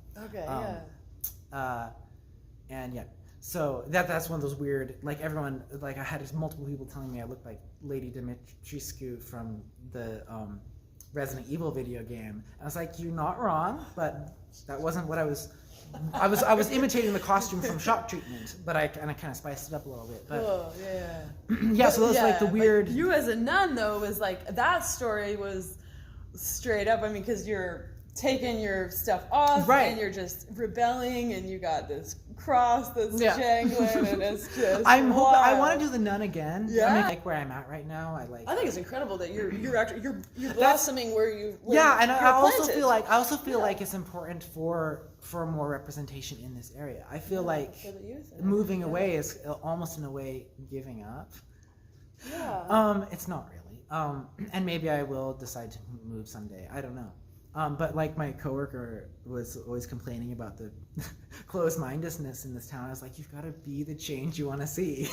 So that's one of those weird. Like everyone, I had multiple people telling me I looked like Lady Dimitrescu from the Resident Evil video game. I was like, you're not wrong, but that wasn't what I was. I was imitating the costume from Shock Treatment, but I kind of spiced it up a little bit. But, so that's like the weird. You as a nun though was like that story was straight up. I mean, because you're taking your stuff off and you're just rebelling, and you got this cross that's jangling, and it's just. I want to do the nun again. Yeah. I mean, like where I'm at right now, I think it's incredible that you're actually blossoming where you. And I also feel like it's important for more representation in this area. I feel like moving away is almost in a way giving up. Yeah. It's not really. And maybe I will decide to move someday. I don't know. But my coworker was always complaining about the closed-mindedness in this town. I was like, you've got to be the change you want to see.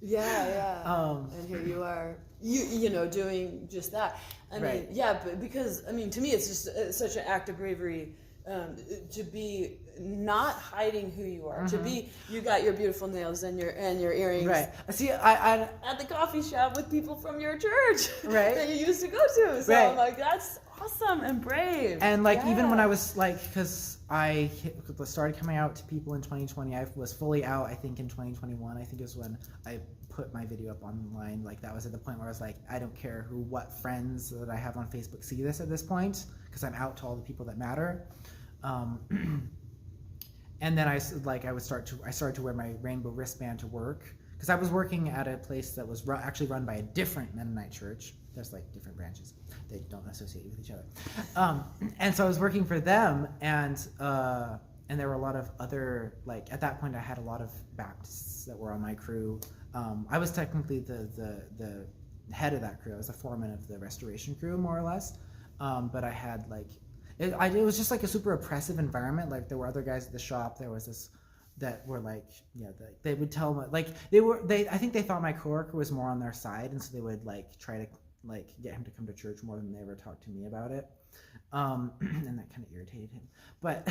And here you are, doing just that. I mean, but because to me, it's just such an act of bravery to be not hiding who you are. Mm-hmm. To be, you got your beautiful nails and your earrings. Right. See, I at the coffee shop with people from your church. Right. That you used to go to. So I'm like, that's awesome and brave. And even when I was because I started coming out to people in 2020. I was fully out, I think, in 2021. I think is when I put my video up online. Like, that was at the point where I was like, I don't care what friends that I have on Facebook see this at this point, because I'm out to all the people that matter. And then I started to wear my rainbow wristband to work, because I was working at a place that was actually run by a different Mennonite church. There's like different branches; they don't associate with each other. And so I was working for them, and there were a lot of other, like, at that point I had a lot of Baptists that were on my crew. I was technically the head of that crew. I was the foreman of the restoration crew, more or less. But I had like. It was just like a super oppressive environment. Like, there were other guys at the shop. There was this that were like, they would tell me, like, I think they thought my coworker was more on their side, and so they would like try to like get him to come to church more than they ever talked to me about it. And that kind of irritated him. But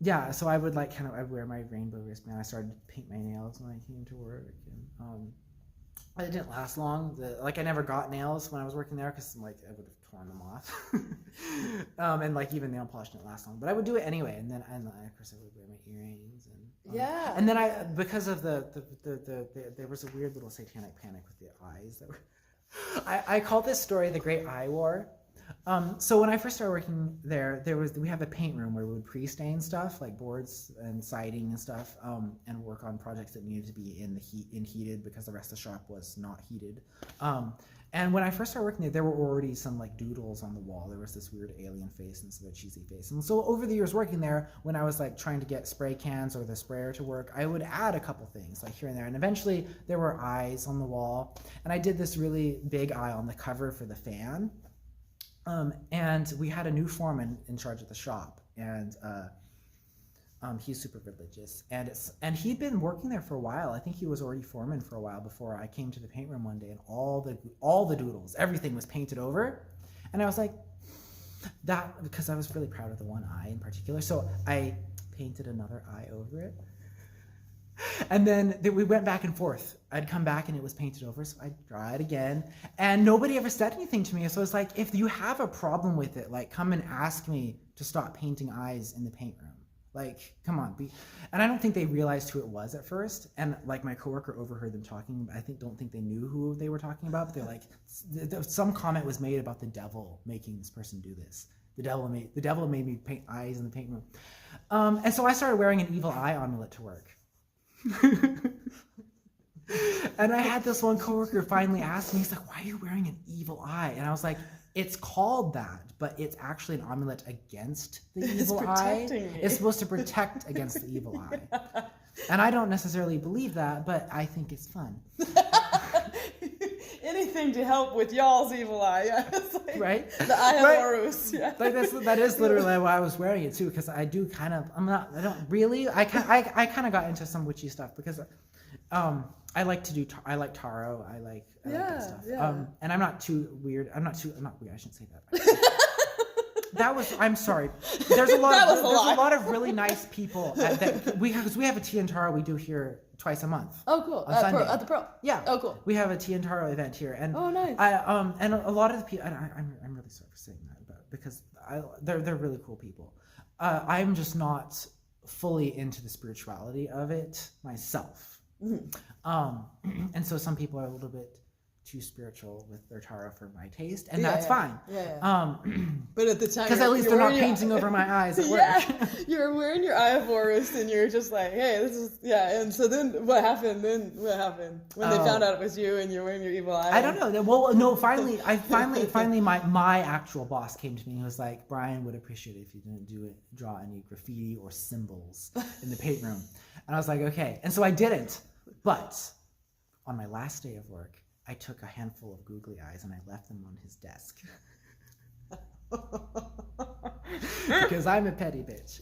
yeah, so I would like I'd wear my rainbow wristband. I started to paint my nails when I came to work, and it didn't last long. I never got nails when I was working there, because like I would have torn them off. And like even nail polish didn't last long, but I would do it anyway. And then of course I would wear my earrings, and and then because of there was a weird little satanic panic with the eyes that were. I call this story the Great Eye War. So when I first started working there, we have a paint room where we would pre-stain stuff like boards and siding and stuff, and work on projects that needed to be heated because the rest of the shop was not heated. And when I first started working there were already some like doodles on the wall. There was this weird alien face instead of cheesy face. And so over the years working there, when I was like trying to get spray cans or the sprayer to work, I would add a couple things like here and there. And eventually there were eyes on the wall, and I did this really big eye on the cover for the fan. And we had a new foreman in charge of the shop, and he's super religious, and he'd been working there for a while. I think he was already foreman for a while before I came to the paint room one day, and all the doodles, everything was painted over, and I was like, that, because I was really proud of the one eye in particular, so I painted another eye over it. And then we went back and forth. I'd come back and it was painted over, so I'd draw it again. And nobody ever said anything to me. So it's like, if you have a problem with it, like, come and ask me to stop painting eyes in the paint room. Like, come on. And I don't think they realized who it was at first. And like my coworker overheard them talking. I don't think they knew who they were talking about. But they're like, some comment was made about the devil making this person do this. The devil made me paint eyes in the paint room. And so I started wearing an evil eye amulet to work. And I had this one coworker finally ask me, he's like, why are you wearing an evil eye? And I was like, it's called that, but it's actually an amulet against the evil eye. It's supposed to protect against the evil eye. And I don't necessarily believe that, but I think it's fun. Anything to help with y'all's evil eye. Yeah. Like, right? The eye of Horus. Yeah. Like that is literally why I was wearing it too, because I do kind of, I kind of got into some witchy stuff because I like tarot. I like that stuff. Yeah. And I'm not weird. I shouldn't say that. I'm sorry. There's a lot of really nice people because we have a tea and tarot we do here twice a month. Oh, cool. On Sunday. At the Pro. Yeah. Oh, cool. We have a tea and tarot event here, and nice. And a lot of the people. I'm really sorry for saying that, because they're really cool people. I'm just not fully into the spirituality of it myself. Mm-hmm. And so some people are a little bit too spiritual with their tarot for my taste, and that's fine. Yeah. But at the time, because at least they're not painting over my eyes at work. Yeah, you're wearing your eye of Horus, and you're just like, hey, this is And so then what happened? When they found out it was you and you're wearing your evil eye? I don't know. Well, no. Finally, my actual boss came to me and was like, Brian would appreciate it if you didn't draw any graffiti or symbols in the paint room. And I was like, okay. And so I didn't. But on my last day of work, I took a handful of googly eyes and I left them on his desk. Because I'm a petty bitch.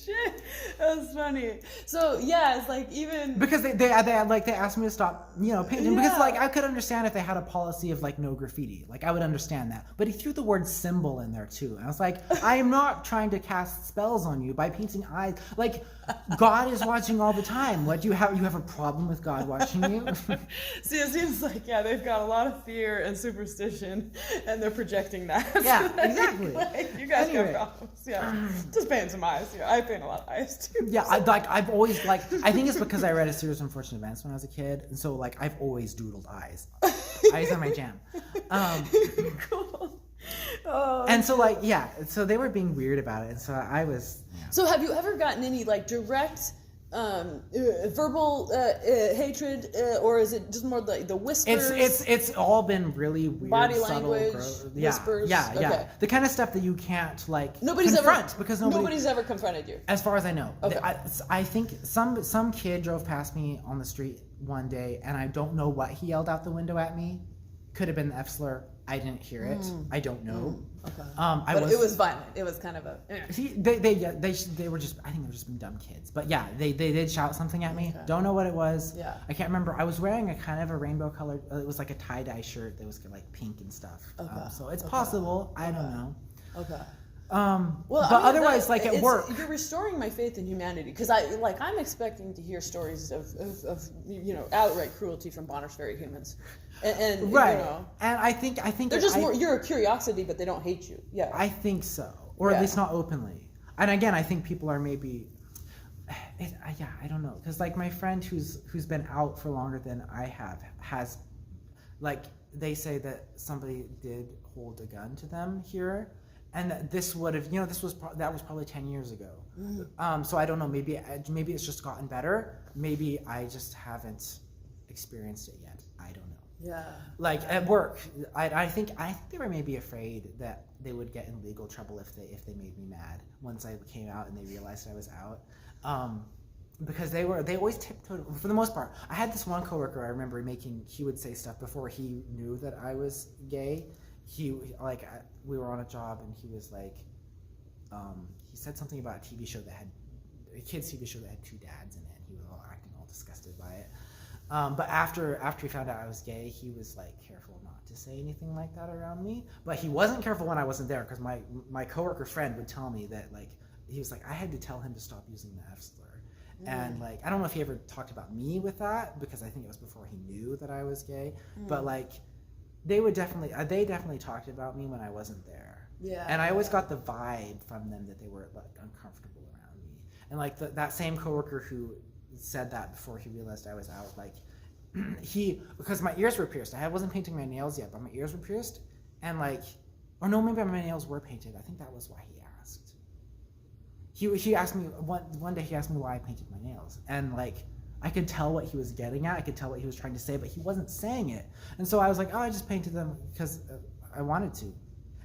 Shit. That's funny. So yeah, it's like even because they asked me to stop, painting, because Yeah. like I could understand if they had a policy of like no graffiti, like I would understand that. But he threw the word symbol in there too, and I was like, I am not trying to cast spells on you by painting eyes. Like God is watching all the time. What do you have? You have a problem with God watching you? See, it seems like they've got a lot of fear and superstition, and they're projecting that. Yeah, exactly. Like, you guys Anyway. got problems. Yeah, just paint some eyes. Yeah, I paint a lot of eyes too. Yeah, I've always I think it's because I read A Series of Unfortunate Events when I was a kid, and so like I've always doodled eyes. Eyes are my jam. Cool. Oh. And so so they were being weird about it, and so I was. Yeah. So have you ever gotten any like direct verbal hatred, or is it just more like the whispers? It's all been really weird, Body subtle, language, yeah, whispers. yeah, Okay. the kind of stuff that you can't like Nobody's confront ever because nobody's ever confronted you. as far as I know. Okay. I think some kid drove past me on the street one day, and I don't know what he yelled out the window at me. Could have been the F slur. I didn't hear it. I don't know. Okay. But it was violent. It was kind of a. They were just, I think they were just being dumb kids. But yeah, they did shout something at me. Okay. Don't know what it was. Yeah. I can't remember. I was wearing a kind of a rainbow colored. It was like a tie dye shirt that was like pink and stuff. Okay. So it's possible. I don't know. Okay. Well, Well, but I mean, otherwise, like at work. you're restoring my faith in humanity because I'm expecting to hear stories of outright cruelty from Bonners Ferry humans, and Right. And I think they're just more. You're a curiosity, but they don't hate you. Yeah. I think so, or at least not openly. And again, I think people are maybe. I don't know, because like my friend who's been out for longer than I has, like they say that somebody did hold a gun to them here. And that this would have, that was probably 10 years ago. So I don't know. Maybe it's just gotten better. Maybe I just haven't experienced it yet. I don't know. Yeah. Like at work, I think they were maybe afraid that they would get in legal trouble if they made me mad once I came out and they realized I was out. Because they always tiptoed for the most part. I had this one coworker I remember he would say stuff before he knew that I was gay. We were on a job and he was like, he said something about a kid's TV show that had two dads in it, and he was all acting all disgusted by it. But after he found out I was gay, he was like careful not to say anything like that around me. But he wasn't careful when I wasn't there, because my coworker friend would tell me that like he was like, I had to tell him to stop using the F slur. And like I don't know if he ever talked about me with that, because I think it was before he knew that I was gay. But like they definitely talked about me when I wasn't there. Yeah. And I always got the vibe from them that they were like uncomfortable around me. And like that same coworker who said that before he realized I was out, like because my ears were pierced. I wasn't painting my nails yet, but my ears were pierced, and like, or no, maybe my nails were painted. I think that was why he asked. He asked me one day. He asked me why I painted my nails, and like I could tell what he was getting at. I could tell what he was trying to say, but he wasn't saying it. And so I was like, oh, I just painted them because I wanted to.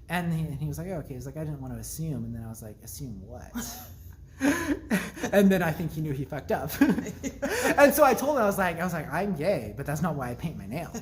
And he was like, oh, okay. He's like, I didn't want to assume. And then I was like, assume what? And then I think he knew he fucked up. And so I told him, I was like, I'm gay, but that's not why I paint my nails.